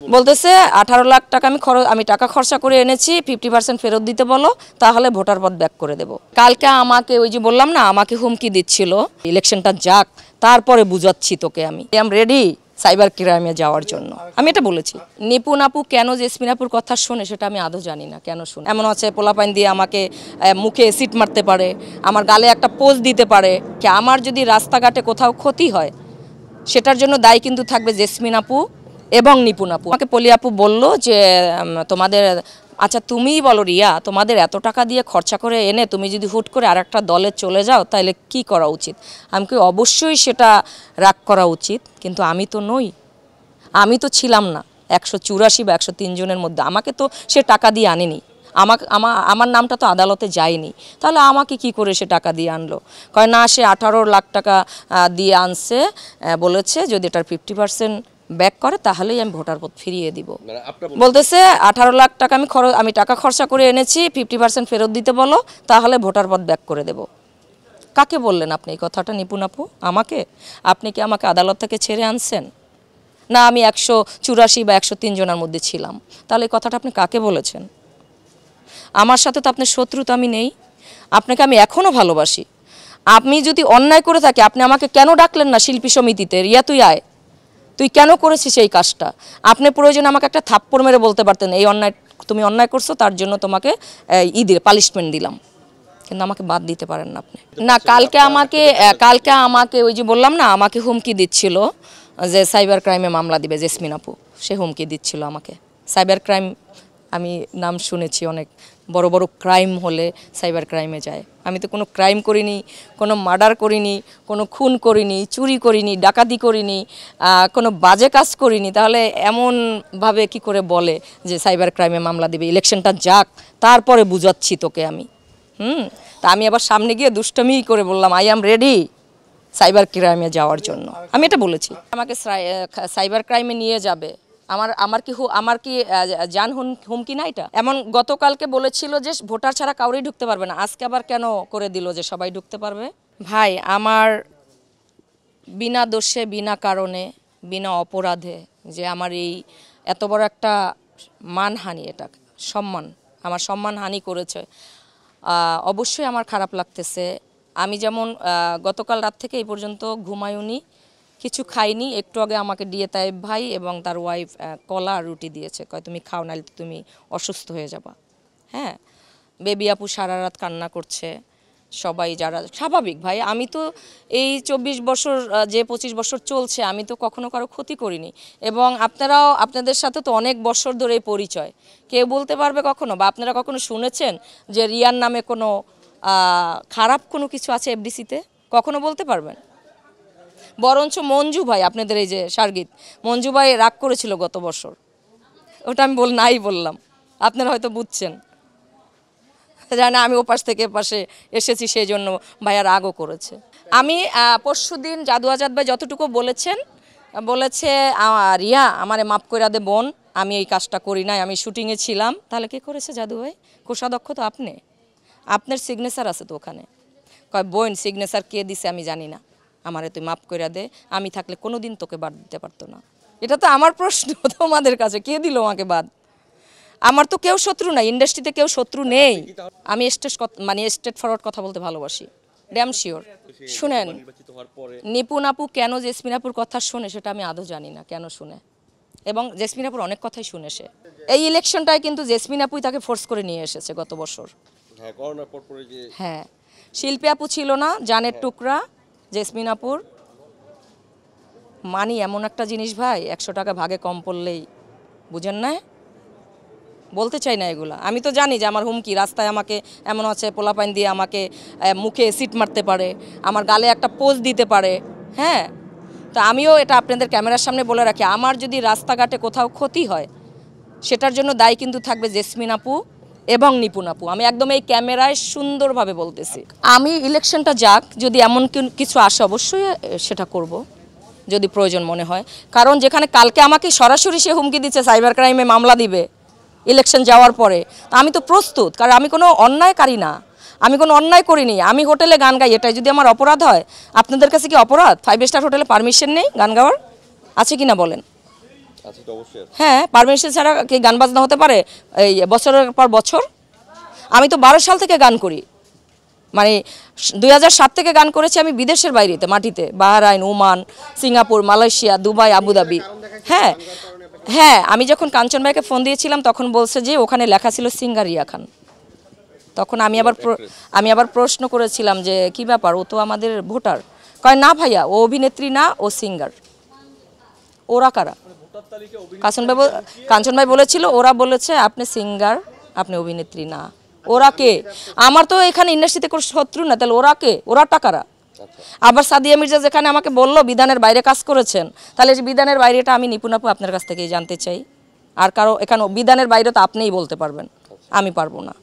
বলতেছে 18 লাখ টাকা আমি টাকা খরচা করে এনেছি, 50% ফেরত দিতে বলো, তাহলে ভোটার পদ ব্যাক করে দেব। কালকে আমাকে ওই যে বললাম না, আমাকে হুমকি দিচ্ছিল ইলেকশনটা যাক তারপরে বুঝাচ্ছি তোকে, আমি এম রেডি সাইবার ক্রাইমে যাওয়ার জন্য, আমি এটা বলেছি। নিপুণ আপু কেন জেসমিন আপুর কথা শুনে সেটা আমি আদৌ জানি না কেন শুনে। এমন আছে পোলাপাইন দিয়ে আমাকে মুখে অ্যাসিড মারতে পারে, আমার গালে একটা পোজ দিতে পারে, কি আমার যদি রাস্তাঘাটে কোথাও ক্ষতি হয় সেটার জন্য দায়ী কিন্তু থাকবে জেসমিন আপু এবং নিপুণ আপু। আমাকে পলি আপু বললো যে তোমাদের, আচ্ছা তুমিই বলো রিয়া, তোমাদের এত টাকা দিয়ে খরচা করে এনে তুমি যদি হুট করে আর একটা দলে চলে যাও তাহলে কি করা উচিত? আমি কি অবশ্যই সেটা রাগ করা উচিত, কিন্তু আমি তো নই, আমি তো ছিলাম না 184 বা 103 জনের মধ্যে। আমাকে তো সে টাকা দিয়ে আনেনি, আমার নামটা তো আদালতে যায়নি, তাহলে আমাকে কি করে সে টাকা দিয়ে আনলো? কয় না, সে 18 লাখ টাকা দিয়ে আনছে, বলেছে যদি এটার 50% ব্যাক করে তাহলেই আমি ভোটার পদ ফিরিয়ে দিব। বলতেছে 18 লাখ টাকা আমি টাকা খরচা করে এনেছি, 50% ফেরত দিতে বলো, তাহলে ভোটার পদ ব্যাক করে দেব। কাকে বললেন আপনি এই কথাটা নিপুণ আপু? আমাকে? আপনি কি আমাকে আদালত থেকে ছেড়ে আনছেন? না আমি 184 বা 103 জনের মধ্যে ছিলাম, তাহলে এই কথাটা আপনি কাকে বলেছেন? আমার সাথে তো আপনার শত্রুতা আমি নেই, আপনাকে আমি এখনও ভালোবাসি। আপনি যদি অন্যায় করে থাকে আপনি আমাকে কেন ডাকলেন না শিল্পী সমিতিতে? রিয়া তুই আয়, তুই কেন করেছিস এই কাজটা? আপনি প্রয়োজনে আমাকে একটা থাপ্পড় মেরে বলতে পারতেন এই অন্যায়, তুমি অন্যায় করছো, তার জন্য তোমাকে পানিশমেন্ট দিলাম, কিন্তু আমাকে বাদ দিতে পারেন না আপনি। না কালকে আমাকে ওই যে বললাম না, আমাকে হুমকি দিচ্ছিল যে সাইবার ক্রাইমে মামলা দিবে জেসমিন আপু, সে হুমকি দিচ্ছিল আমাকে। সাইবার ক্রাইম আমি নাম শুনেছি, অনেক বড় বড় ক্রাইম হলে সাইবার ক্রাইমে যায়। আমি তো কোনো ক্রাইম করিনি, কোনো মার্ডার করিনি, কোনো খুন করিনি, চুরি করিনি, ডাকাতি করিনি, কোনো বাজে কাজ করিনি, তাহলে এমনভাবে কি করে বলে যে সাইবার ক্রাইমে মামলা দিবে, ইলেকশনটা যাক তারপরে বুঝাচ্ছি তোকে আমি। তা আমি আবার সামনে গিয়ে দুষ্টমি করে বললাম আই অ্যাম রেডি সাইবার ক্রাইমে যাওয়ার জন্য, আমি এটা বলেছি। আমাকে সাইবার ক্রাইমে নিয়ে যাবে, আমার কি জান হুমকি না এটা? এমন গতকালকে বলেছিল যে ভোটার ছাড়া কাউরেই ঢুকতে পারবে না, আজকে আবার কেন করে দিল যে সবাই ঢুকতে পারবে? ভাই, আমার বিনা দোষে, বিনা কারণে, বিনা অপরাধে যে আমার এই এত বড় একটা মানহানি, এটা আমার সম্মানহানি করেছে, অবশ্যই আমার খারাপ লাগতেছে। আমি যেমন গতকাল রাত থেকে এই পর্যন্ত ঘুমায়ুনি, কিছু খাইনি। একটু আগে আমাকে ডিএ তাইব ভাই এবং তার ওয়াইফ কলা আর রুটি দিয়েছে, কয় তুমি খাও নাহলে তুমি অসুস্থ হয়ে যাবা। হ্যাঁ, বেবি আপু সারা রাত কান্না করছে, সবাই যারা স্বাভাবিক। ভাই আমি তো এই 24 বছর যে 25 বছর চলছে, আমি তো কখনো কারো ক্ষতি করিনি, এবং আপনাদের সাথে তো অনেক বছর ধরে পরিচয়। কেউ বলতে পারবে কখনো, বা আপনারা কখনো শুনেছেন যে রিয়ার নামে কোনো খারাপ কোনো কিছু আছে এফডিসিতে? কখনো বলতে পারবেন? বরঞ্চ মঞ্জু ভাই, আপনাদের এই যে শারগিত মঞ্জু ভাই রাগ করেছিল গত বছর, ওটা আমি নাই বললাম, আপনারা হয়তো বুঝছেন, জানা আমি ওপাশ থেকে পাশে এসেছি সেই জন্য ভাইয়া রাগও করেছে। আমি পরশুদিন জাদু আজাদ ভাই যতটুকু বলেছে রিয়া আমারে মাফ করে দে বোন, আমি এই কাজটা করি নাই, আমি শুটিংয়ে ছিলাম। তাহলে কে করেছে জাদু ভাই? কোষাধ্যক্ষ তো আপনার সিগনেচার আছে তো ওখানে। কয় বোন সিগনেচার কে দিছে আমি জানি না, আমারে তুই মাফ করে দে, আমি থাকলে কোনো দিন তোকে বাদ দিতে পারতো না। এটা তো আমার প্রশ্ন তোমাদের কাছে, কে দিল আমাকে বাদ? আমার তো কেউ শত্রু নাই, ইন্ডাস্ট্রিতে কেউ শত্রু নেই। আমি স্ট্রেট ফরওয়ার্ড কথা বলতে ভালোবাসি, ড্যাম শিওর। শুনেন, নিপুণ আপু কেন জেসমিন আপুর কথা শুনে সেটা আমি আদৌ জানি না কেন শুনে, এবং জেসমিন আপুর অনেক কথাই শুনে সে। এই ইলেকশনটায় কিন্তু জেসমিন আপুই তাকে ফোর্স করে নিয়ে এসেছে গত বছর। হ্যাঁ, শিল্পী আপু ছিল না, জানের টুকরা জেসমিন আপুর। মানি এমন একটা জিনিস ভাই, 100 টাকা ভাগে কম পড়লেই, বুঝেন না? বলতে চাই না এগুলা, আমি তো জানি যে আমার হুমকি, রাস্তায় আমাকে এমন আছে পোলাপাইন দিয়ে আমাকে মুখে অ্যাসিড মারতে পারে, আমার গালে একটা পোজ দিতে পারে। হ্যাঁ, তো আমিও এটা আপনাদের ক্যামেরার সামনে বলে রাখি, আমার যদি রাস্তাঘাটে কোথাও ক্ষতি হয় সেটার জন্য দায়ী কিন্তু থাকবে জেসমিন আপু এবং নিপুণ আপু। আমি একদম এই ক্যামেরায় সুন্দরভাবে বলতেছি। আমি ইলেকশনটা যাক, যদি এমন কিছু আসে অবশ্যই সেটা করব যদি প্রয়োজন মনে হয়। কারণ যেখানে কালকে আমাকে সরাসরি সে হুমকি দিচ্ছে সাইবার ক্রাইমে মামলা দিবে ইলেকশন যাওয়ার পরে, আমি তো প্রস্তুত, কারণ আমি কোনো অন্যায়কারী না, আমি কোনো অন্যায় করিনি। আমি হোটেলে গান গাই, এটাই যদি আমার অপরাধ হয়, আপনাদের কাছে কি অপরাধ? 5 স্টার হোটেলে পারমিশন নেই গান গাওয়ার? আছে কি না বলেন? আচ্ছা, তো অবশ্যই আছে। হ্যাঁ, পারমিশন ছাড়া কি গান বাজনা হতে পারে এই বছরের পর বছর? আমি তো 12 সাল থেকে গান করি, মানে 2007 থেকে গান করেছি আমি বিদেশের বাইরেতে, মাটিতে, Bahrain, Oman, Singapore, Malaysia, Dubai, Abu Dhabi. হ্যাঁ হ্যাঁ, আমি যখন কাঞ্চন ভাইকে ফোন দিয়েছিলাম তখন বলছে যে ওখানে লেখা ছিল সিঙ্গার রিয়া খান। তখন আমি আবার প্রশ্ন করেছিলাম যে কি ব্যাপার, ও তো আমাদের ভোটার। কয় না ভাইয়া, ও অভিনেত্রী না, ও সিঙ্গার। ওরা কারা? কাঞ্চন ভাই বলেছিল, ওরা বলেছে আপনি সিঙ্গার, আপনি অভিনেত্রী না। ওরা কে? আমার তো এখানে ইন্ডাস্ট্রিতে কোনো শত্রু না, তাহলে ওরা কে? ওরাটা কারা? আবার সাদিয়া মির্জা যেখানে আমাকে বললো বিধানের বাইরে কাজ করেছেন, তাহলে যে বিধানের বাইরেটা আমি নিপুণ আপু আপনার কাছ থেকেই জানতে চাই। আর কারো এখানে বিধানের বাইরে তো আপনিই বলতে পারবেন, আমি পারবো না।